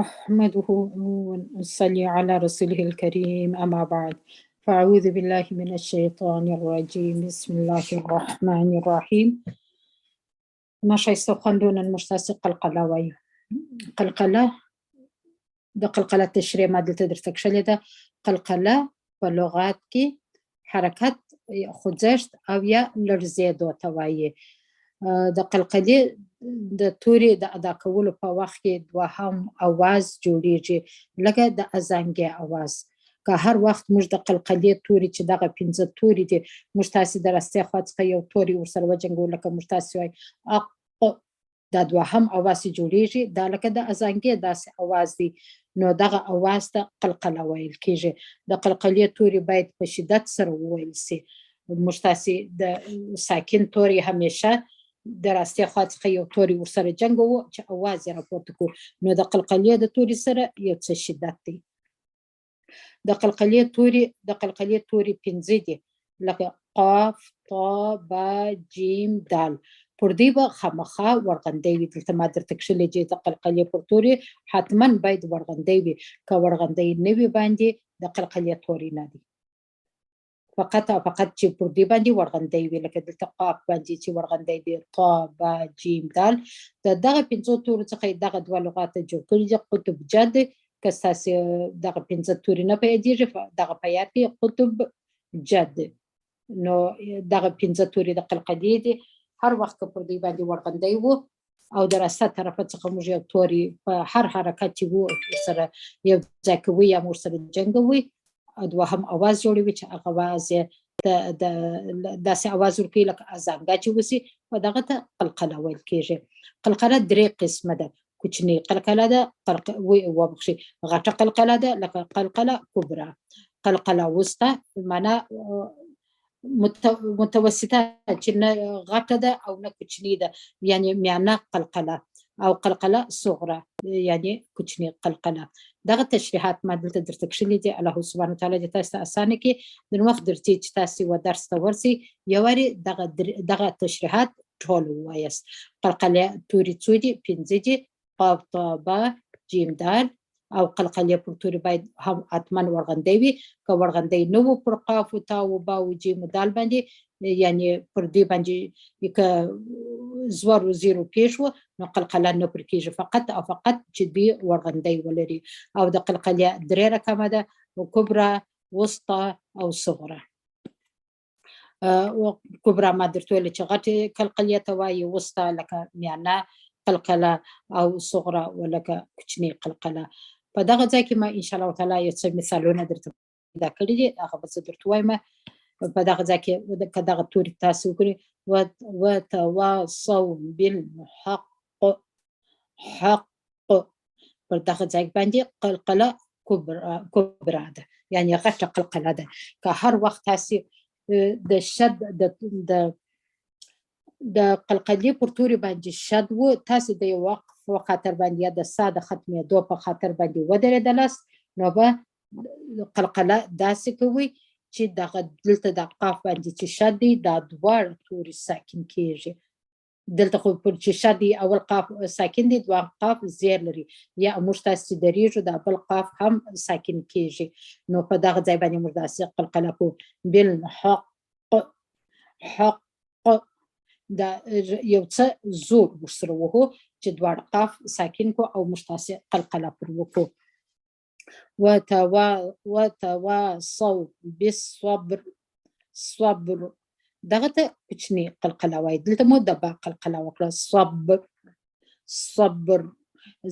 نحمده ونصلي على رسوله الكريم أما بعد فأعوذ بالله من الشيطان الرجيم بسم الله الرحمن الرحيم Naša خوندون المرتسي قلقلة وي قلقلة د قلقلة تشريع ما دلته درته کښلې ده قلقله په لغات کې حرکت خوځښت او یا لړزېدو ته وایي د قلقلې د توري د ادا کولو په وخت کې دوهم اواز جوړیږي لکه د اذانګې اواز که هر وخت موږ د قلقلې توري چې دغه 15 توري دي موږ تاسې د راستې خوا څخه یو توري ورسره وجنګو لکه موږ تاسې وایي اق دا دوهم اواز چې جوړیږي دا لکه د اذانګې داسې اواز دی نو دغه اواز ته قلقله ویل کیږي د قلقلې توري باید په شدت سره وویل سي موږ تاسې د ساکن توري همیشه د راستې خوا څخه یو توري ورسره جنګوو چې اواز یې راپورته کړو نو د قلقلې د توري سره یو څه شدت دی د قلقلې توري 15 دي لکه قاف طا با جیم دال پر دې به خامخا ورغندې وي دلته ما درته کښلې چې د قلقلې پر توري حتما باید ورغندې وي که ورغندې نه وي باندې د قلقلې توري نه دي فقط چې پر دې باندې ورغندې وي لکه دلته قاف باندې چې ورغندې دي طا با جیم دال دغه 15 تورو څخه دغه دوه لغات جوړ کړي دي قطب جد که ستاسې دغه 15 توري نه پیدېږي دغه په یاد کې قطب جد نو دغه 15 توري د قلقلې دي هر وخت که پر دې باندې ورغندې وو او د راسته طرفه څخه موږ یو توري په هر حرکت چې وو سره یو ځای کوي یا موږ سره جنګوي دوهم اواز جوړوي چې هغه اواز د داسې اواز ورکوي لکه اذانګه چې وسي په دغه ته قلقله ویل کېږي قلقله درې قسمه ده کوچنۍ قلقله ده وبخښئ غټه قلقله ده لکه قلقله کبرا قلقله وسطه معنا متوسطه چې نه غټه ده او نه کوچنۍ ده یعنی میانه قلقله او قلقله صغرا یعنی کوچنۍ قلقله دغه تشریحات ما دلته درته کښلي دي الله سبحانه وتعالی دې تاسو ته اسانه کړي د وخت درځي چې تاسو و درس ته ورسئ یو وارې دغه تشریحات ټول ووایاست قلقله توري څو دي 15 دي قاف طا با جیم دال او قلقلې پر توري باید هم حتما ورغندې وي که ورغندې نه وو پر قاف و تا و با و جیم دال باندې یعنی پر دې باندې که زور و زیرو پیش و نو قلقله نه پر کېږي فقط چې دوی ورغندې ولري او د قلقلې درې رقمه ده کبرا وسطا او صغرا کبرا ما درته ویل چې غټې قلقلې ته وایي وسطا لکه میانه قلقله او صغرا ولکه کوچنۍ قلقله په دغه ځای کې ما ان شاء الله تعالی یو څه مثالونه درته پیدا کړي دي هغه به زه درته وایم په دغه ځای کې که دغه توري تاسو وکړئ وتواصوا بالحق حق پر دغه ځای باندې قلقله کبرا ده یعنی غټه قلقله ده که هر وخت تاسو د شد د قلقلې پر توري باندې شد و تاسو د یو وقف په خاطر باندې یا د ساده ختمېدو په خاطر باندې ودرېدلاست نو به قلقله داسې کوي چې دغه دلته د قاف باندې چې شد دی دا دواړه توري ساکن کېږي دلته خو پر چې شد دی اول قاف ساکن دی دویم قاف زیر لري یا موږ تاسې درېږو دا بل قاف هم ساکن کېږي نو په دغه ځای باندې موږ داسې قلقله کوو بالحق حق دا یو څه زور ورسره وهو چې دواړه قاف ساکن کو او موږ تاسې قلقله پر وکړو وتواصوا بالصبر صبر دغه ته کوچنۍ قلقله وایي دلته مو د با قلقله وکړه صبر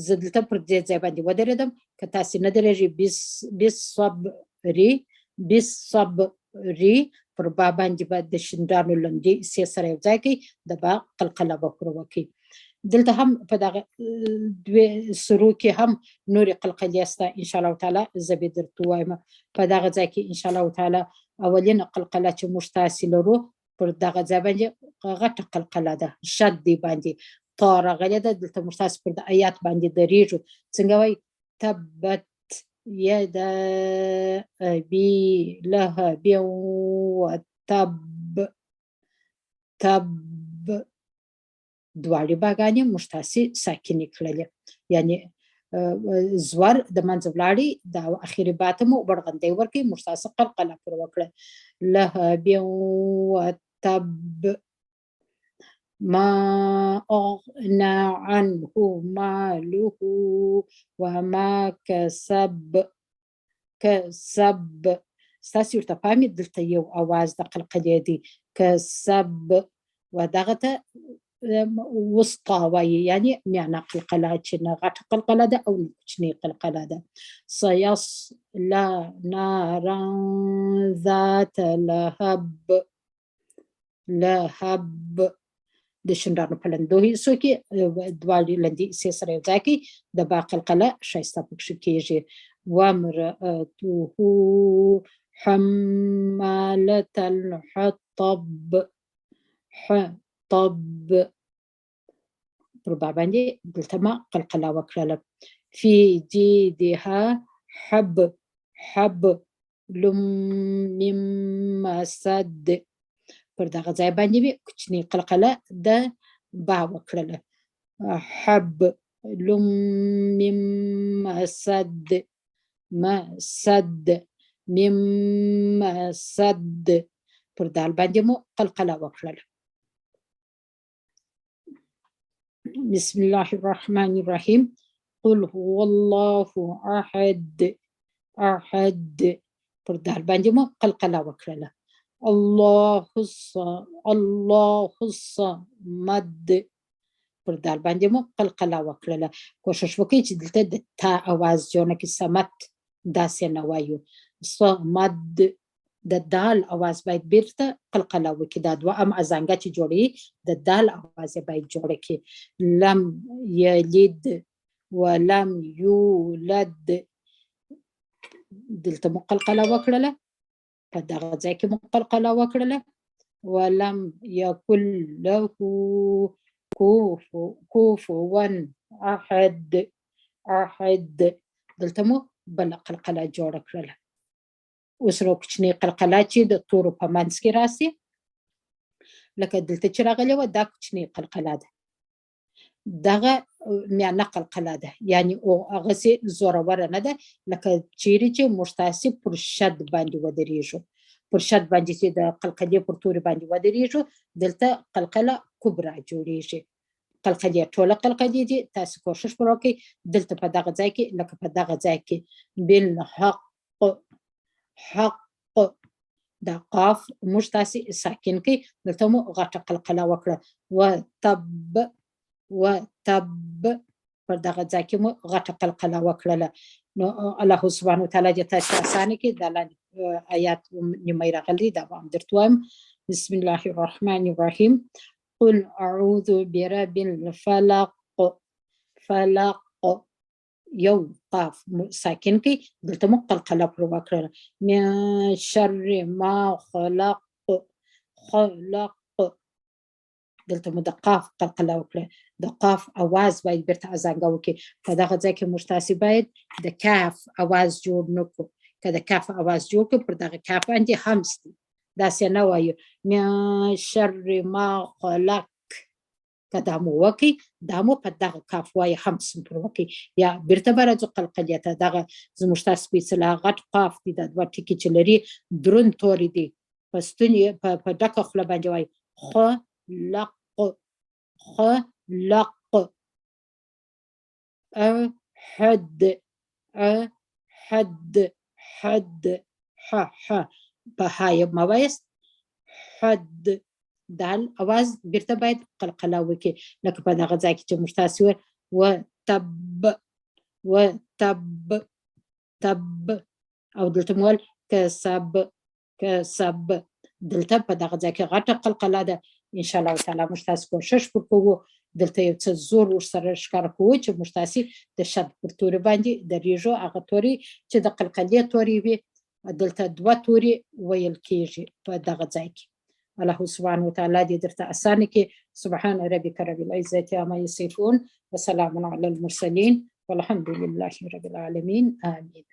زه دلته پر دې ځای باندې ودرېدم که تاسې نه درېږئ بالصبري پر با باندې به د شندانو لنډې سې سره یو ځای کوي د با قلقله به پر وکړي دلته هم په دغه دوی سرو کې هم نورې قلقلې سته ان شاء الله تعالی زه به درته وایم په دغه ځای کې ان شاء الله تعالی اولینه قلقله چې موږ تاسې لرو پر دغه ځای باندې غټه قلقله ده شد دی باندې طا راغلې ده دلته موږ تاسې پر د آیات باندې درېږو څنګه وایي تبت يدا أبي لهب وتب دواړې باګانې موږ تاسې ساکنې کړلې یعنی زور د منځ ولاړی دا اخیری باتمو ورغندې ورکی مرتاسه قلقله پر وکړه لهب وتب ما أغنى عنه ماله وما كسب ستاسي ورته پامې دلته یو اواز د قلقلې دی کسب ودغته وسطا وایي یعنی میانه قلقله چې نه غټه قلقله ده او نه کوچنۍ قلقله ده سيصلى نارا ذات لهب د شندانو په لندو حصو کې دواړې لندې حصې سره یو ځای کوي د با قلقله ښایسته پکښې کېږي وامرأته حمالة الحطب حطب پر با باندې دلته ما قلقله وکړله فی جیدها حبل من مسد پر دغه ځای باندې مې کوچنۍ قلقله د با وکړله حبل من مسد پر دال باندې مو قلقله وکړله بسم الله الرحمن الرحيم قل هو الله احد پر دال باندې مو قلقله وکړله الله الصمد پر دال باندې مو قلقله وکړله کوشش وکړئ چې دلته د تا اواز جوړه کې سمت داسې نه وایو صمد د دال اواز باید بیرته قلقله وکړي دا دوه ازانګه چې جوړي د دال اواز باید جوړه کړي لم یلد ولم یولد دلته مو قلقله وکړله په دغه ځای کې مو قلقله وکړله ولم یکن له کفوا احد دلته مو بله قلقله جوړه کړله اوس رو کوچنۍ قلقله چې د تورو په منځ کې راسي لکه دلته چې راغلې وه دا کوچنۍ قلقله ده دغه میانه قلقله ده یعنی هغسې زوروره نه ده لکه چیرې چې موږ تاسې پر شد باندې ودرېږو پر شد باندې چې د قلقلې پر تورې باندې ودرېږو دلته قلقله کبرا جوړېږي قلقلې ټوله قلقلې دي تاسې کوشش پر وکړئ دلته په دغه ځای کې لکه په دغه ځای کې بالحق حق دا قاف موږ تاسې ساکن کوي دلته مو غټه قلقله وکړه وتب پر دغه ځای کې مو غټه قلقله وکړله نو الله سبحانه وتعالی دې تاسې اسانه کړي دا لاندې آیات نیمه راغلي دا به هم درته وایم بسم الله الرحمن الرحیم قل اعوذ برب الفلق فلق یو قاف ساکن کی دلته مو قلقله پر وکړه من شر ما خلق دلته مو د قاف قلقله وکړه د قاف اواز باید بیرته ازانګه وکړي په دغه ځای کې موږ تاسې باید د کاف اواز جوړ نه کړو که د کاف اواز جوړ کړو پر دغه کاف باندې همس دی داسې نه وایو من شر ما خلق که دا مو وکړي دا مو په دغه کاف وایي همس پر وکړي یا بیرته به راځو قلقلې ته دغه زموږ تاسې سپېڅلی غټ قاف دی دا دوه ټکي چې لري دروند توري دي په ستوني په ډکه خوله باندې وایي خلق حد په های موایست حد دال اواز بیرته باید قلقله وکړي لکه په دغه ځای کې چې موږ تاسې وتب او دلته مول کسب دلته په دغه ځای کې غټه قلقله ده ان شاء الله تعالی موږ تاسې کوشش وکړو دلته یو څه زور ورسره ښکاره کوو چې موږ تاسې د شد پر توري باندې درېږو هغه توري چې د قلقلې توري وي دلته دوه توري ویل کېږي په دغه ځای کې الله سبحانه وتعالی دې درته اسانه کړي سبحان ربک رب العزة عما یصفون وسلام علی المرسلین والحمد لله رب العالمین آمین